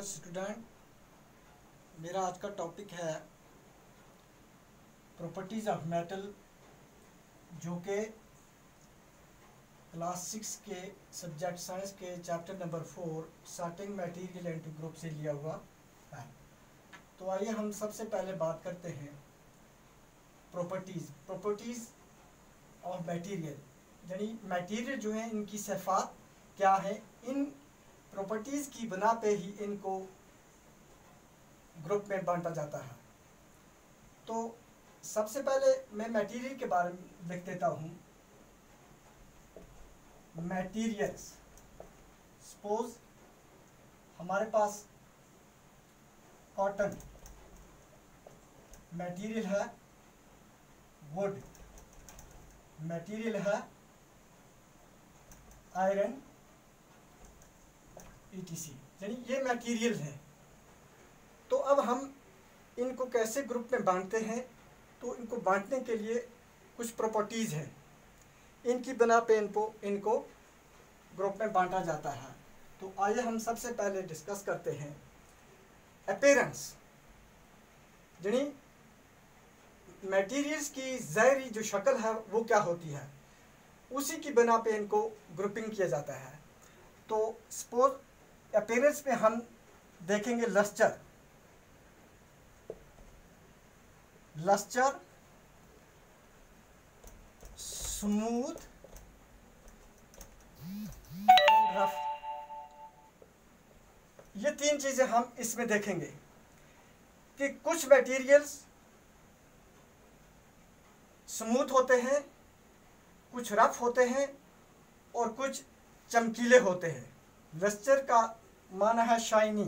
Dear student, मेरा आज का टॉपिक है प्रॉपर्टीज ऑफ मेटल, जो कि क्लास 6 के सब्जेक्ट साइंस के chapter number 4 sorting material into group से लिया हुआ है। तो आइए हम सबसे पहले बात करते हैं प्रॉपर्टीज ऑफ मटेरियल, यानी मटेरियल जो है इनकी सिफात क्या है। इन प्रॉपर्टीज की बना पे ही इनको ग्रुप में बांटा जाता है। तो सबसे पहले मैं मटेरियल के बारे में लिख देता हूँ। मटेरियल्स, सपोज हमारे पास कॉटन मटेरियल है, वुड मटेरियल है, आयरन ETC, यानी ये मटेरियल है। तो अब हम इनको कैसे ग्रुप में बांटते हैं, तो इनको बांटने के लिए कुछ प्रॉपर्टीज़ हैं, इनकी बना पे इनको ग्रुप में बांटा जाता है। तो आइए हम सबसे पहले डिस्कस करते हैं अपीयरेंस, यानी मटेरियल्स की ज़ाहिरी जो शक्ल है वो क्या होती है, उसी की बना पे इनको ग्रुपिंग किया जाता है। तो सपोज अपीयरेंस में हम देखेंगे लस्टर, स्मूथ एंड रफ, ये तीन चीजें हम इसमें देखेंगे कि कुछ मटेरियल्स स्मूथ होते हैं, कुछ रफ होते हैं और कुछ चमकीले होते हैं। लस्टर का माना है शाइनी,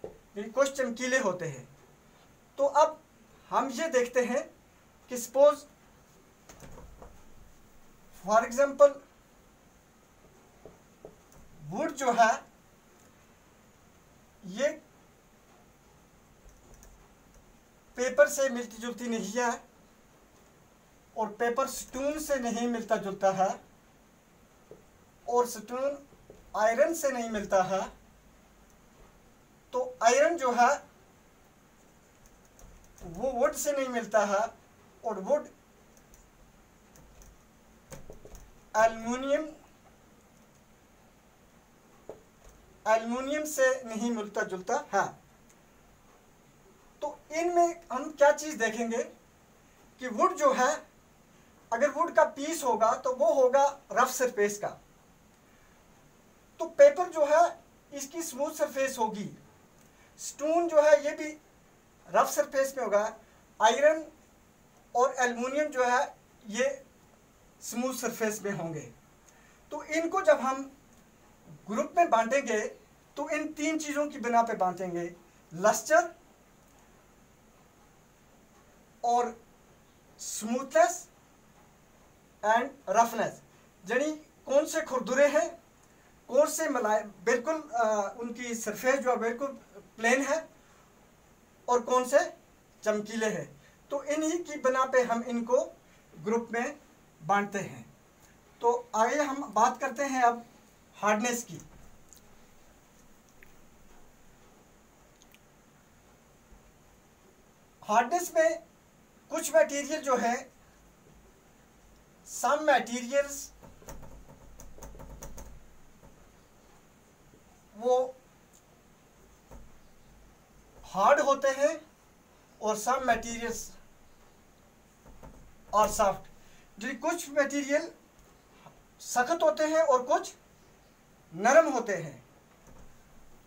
यानी कुछ चमकीले होते हैं। तो अब हम ये देखते हैं कि सपोज फॉर एग्जांपल वुड जो है ये पेपर से मिलती जुलती नहीं है और पेपर स्टोन से नहीं मिलता जुलता है और स्टोन आयरन से नहीं मिलता है। तो आयरन जो है वो वुड से नहीं मिलता है और वुड एल्युमिनियम से नहीं मिलता जुलता है। तो इनमें हम क्या चीज देखेंगे कि वुड जो है, अगर वुड का पीस होगा तो वो होगा रफ सरफेस का, तो पेपर जो है इसकी स्मूथ सरफेस होगी। स्टोन जो है ये भी रफ सरफेस में होगा। आयरन और एल्युमिनियम जो है ये स्मूथ सरफेस में होंगे। तो इनको जब हम ग्रुप में बांटेंगे तो इन तीन चीज़ों की बिना पे बांटेंगे, लस्टर और स्मूथनेस एंड रफनेस, यानी कौन से खुरदुरे हैं, कौन से बिल्कुल उनकी सरफेस जो है बिल्कुल प्लेन है और कौन से चमकीले हैं। तो इन्हीं की बना पे हम इनको ग्रुप में बांटते हैं। तो आइए हम बात करते हैं अब हार्डनेस की। हार्डनेस में कुछ मटेरियल जो है, सम मटेरियल्स वो हार्ड होते हैं और सम मटेरियल्स और सॉफ्ट, जो कुछ मटेरियल सख्त होते हैं और कुछ नरम होते हैं।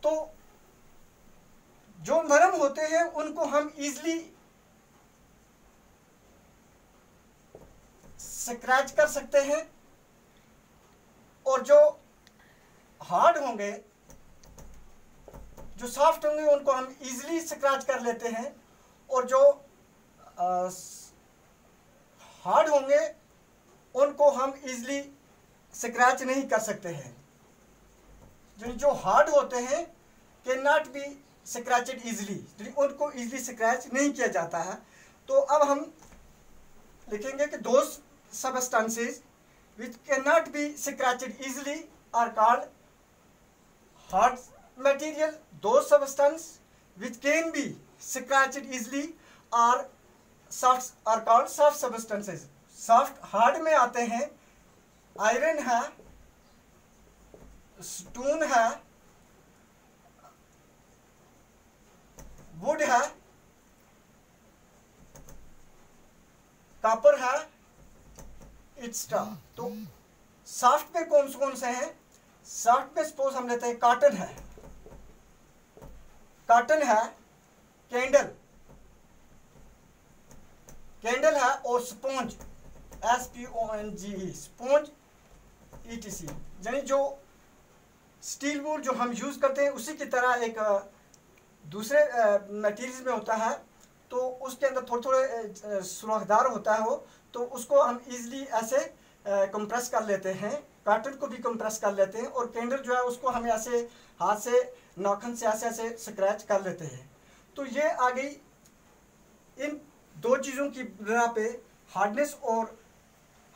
तो जो नरम होते हैं उनको हम इजीली स्क्रैच कर सकते हैं और जो हार्ड होंगे, जो सॉफ्ट होंगे, उनको हम इजीली स्क्रैच कर लेते हैं और जो हार्ड होंगे उनको हम इजीली स्क्रैच नहीं कर सकते हैं। जो हार्ड होते हैं कैन नॉट बी स्क्रैचड इजीली, उनको इजीली स्क्रैच नहीं किया जाता है। तो अब हम लिखेंगे कि those substances which cannot be scratched easily are called hard material, those substance which can be scratched easily are soft, are called soft substances. Soft hard में आते हैं आयरन है, स्टोन है, वुड है, कॉपर है, इट्सट्रा। तो सॉफ्ट में कौन से हैं? सॉफ्ट में सपोज हम लेते हैं कॉटन है, कॉटन है, कैंडल है, और स्पॉन्ज, SPONGE, स्पॉन्ज ETC। यानी जो स्टील वुड जो हम यूज करते हैं उसी की तरह एक दूसरे मटेरियल्स में होता है, तो उसके अंदर थोड़े सुराखदार होता है वो, तो उसको हम इजीली ऐसे कंप्रेस कर लेते हैं। कॉटन को भी कंप्रेस कर लेते हैं, और कैंडल जो है उसको हम ऐसे हाथ से नाखून से ऐसे स्क्रैच कर लेते हैं। तो ये आ गई इन दो चीज़ों की बिना पे हार्डनेस, और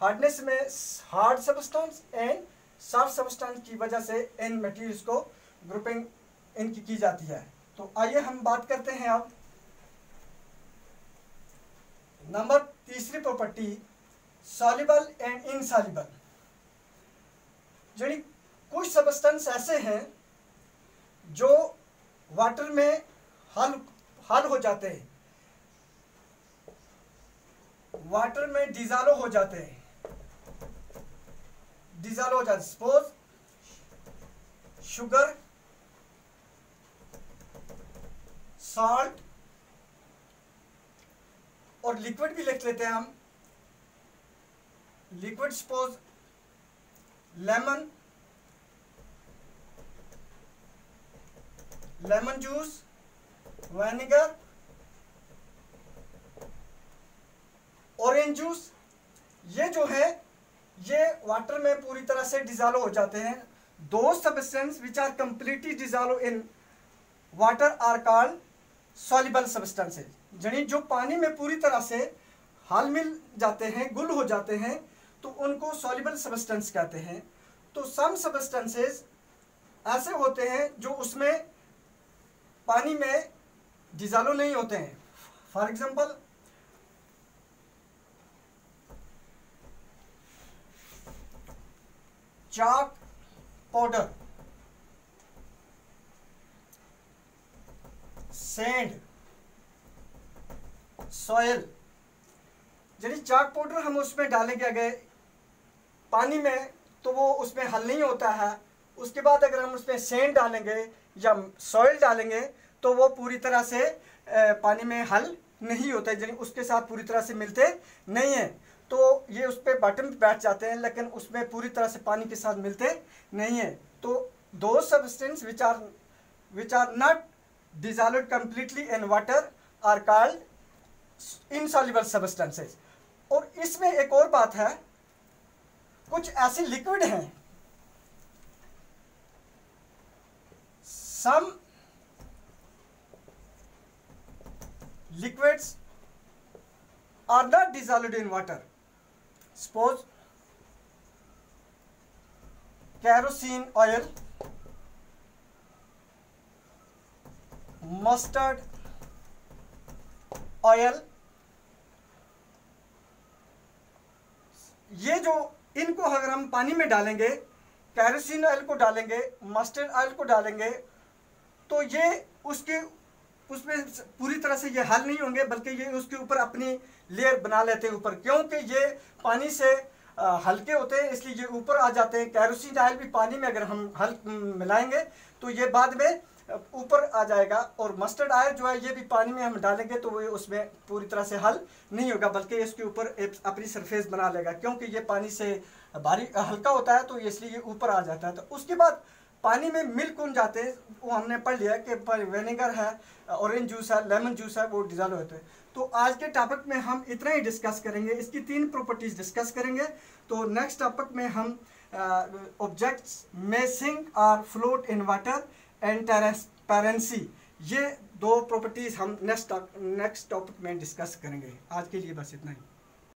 हार्डनेस में hard substance and soft substance की वजह से इन मटेरियल्स को ग्रुपिंग इनकी की जाती है। तो आइए हम बात करते हैं अब नंबर तीसरी प्रॉपर्टी, सॉल्युबल एंड इनसॉल्युबल। यानी कुछ सब्सटेंस ऐसे हैं जो वाटर में हल हो जाते हैं, वाटर में डिजॉल्व हो जाते हैं, सपोज शुगर, सॉल्ट, और लिक्विड भी लिख लेते हैं हम, liquid suppose lemon juice, vinegar, orange juice. ये जो है ये वाटर में पूरी तरह से डिजॉल्व हो जाते हैं। Those substance which are completely dissolve in water are called soluble substances. यानी जो पानी में पूरी तरह से हाल मिल जाते हैं, गुल हो जाते हैं, तो उनको सॉल्युबल सब्सटेंस कहते हैं। तो सम सब्सटेंसेज ऐसे होते हैं जो उसमें पानी में डिजॉल्व नहीं होते हैं। For example chalk powder, sand, soil. यदि चाक पाउडर हम उसमें डालेंगे अगर पानी में तो वो उसमें हल नहीं होता है। उसके बाद अगर हम उसमें सैंड डालेंगे या सॉइल डालेंगे तो वो पूरी तरह से पानी में हल नहीं होता है, यानी उसके साथ पूरी तरह से मिलते नहीं हैं। तो ये उस पर बॉटम पे बैठ जाते हैं, लेकिन उसमें पूरी तरह से पानी के साथ मिलते नहीं हैं। तो those substance which are not dissolved completely in water are called insoluble substances. और इसमें एक और बात है, कुछ ऐसे लिक्विड हैं, some liquids are not dissolved in water. Suppose kerosene oil, mustard oil, ये जो इनको अगर हम पानी में डालेंगे, केरोसिन ऑयल को डालेंगे, मस्टर्ड ऑयल को डालेंगे, तो ये उसमें पूरी तरह से ये हल नहीं होंगे, बल्कि ये उसके ऊपर अपनी लेयर बना लेते हैं ऊपर, क्योंकि ये पानी से हल्के होते हैं इसलिए ये ऊपर आ जाते हैं। केरोसिन ऑयल भी पानी में अगर हम हल मिलाएंगे तो ये बाद में ऊपर आ जाएगा, और मस्टर्ड ऑयल जो है ये भी पानी में हम डालेंगे तो वो उसमें पूरी तरह से हल नहीं होगा, बल्कि इसके ऊपर अपनी सरफेस बना लेगा, क्योंकि ये पानी से भारी हल्का होता है तो इसलिए ये ऊपर आ जाता है। तो उसके बाद पानी में मिल कौन जाते हैं वो हमने पढ़ लिया कि विनेगर है, ऑरेंज जूस है, लेमन जूस है, वो डिसॉल्व होते हैं। तो आज के टॉपिक में हम इतना ही डिस्कस करेंगे, इसकी 3 प्रॉपर्टीज डिस्कस करेंगे। तो नेक्स्ट टॉपिक में हम ऑब्जेक्ट्स में सिंक और float in water and transparency, ये 2 प्रॉपर्टीज हम नेक्स्ट टॉपिक में डिस्कस करेंगे। आज के लिए बस इतना ही।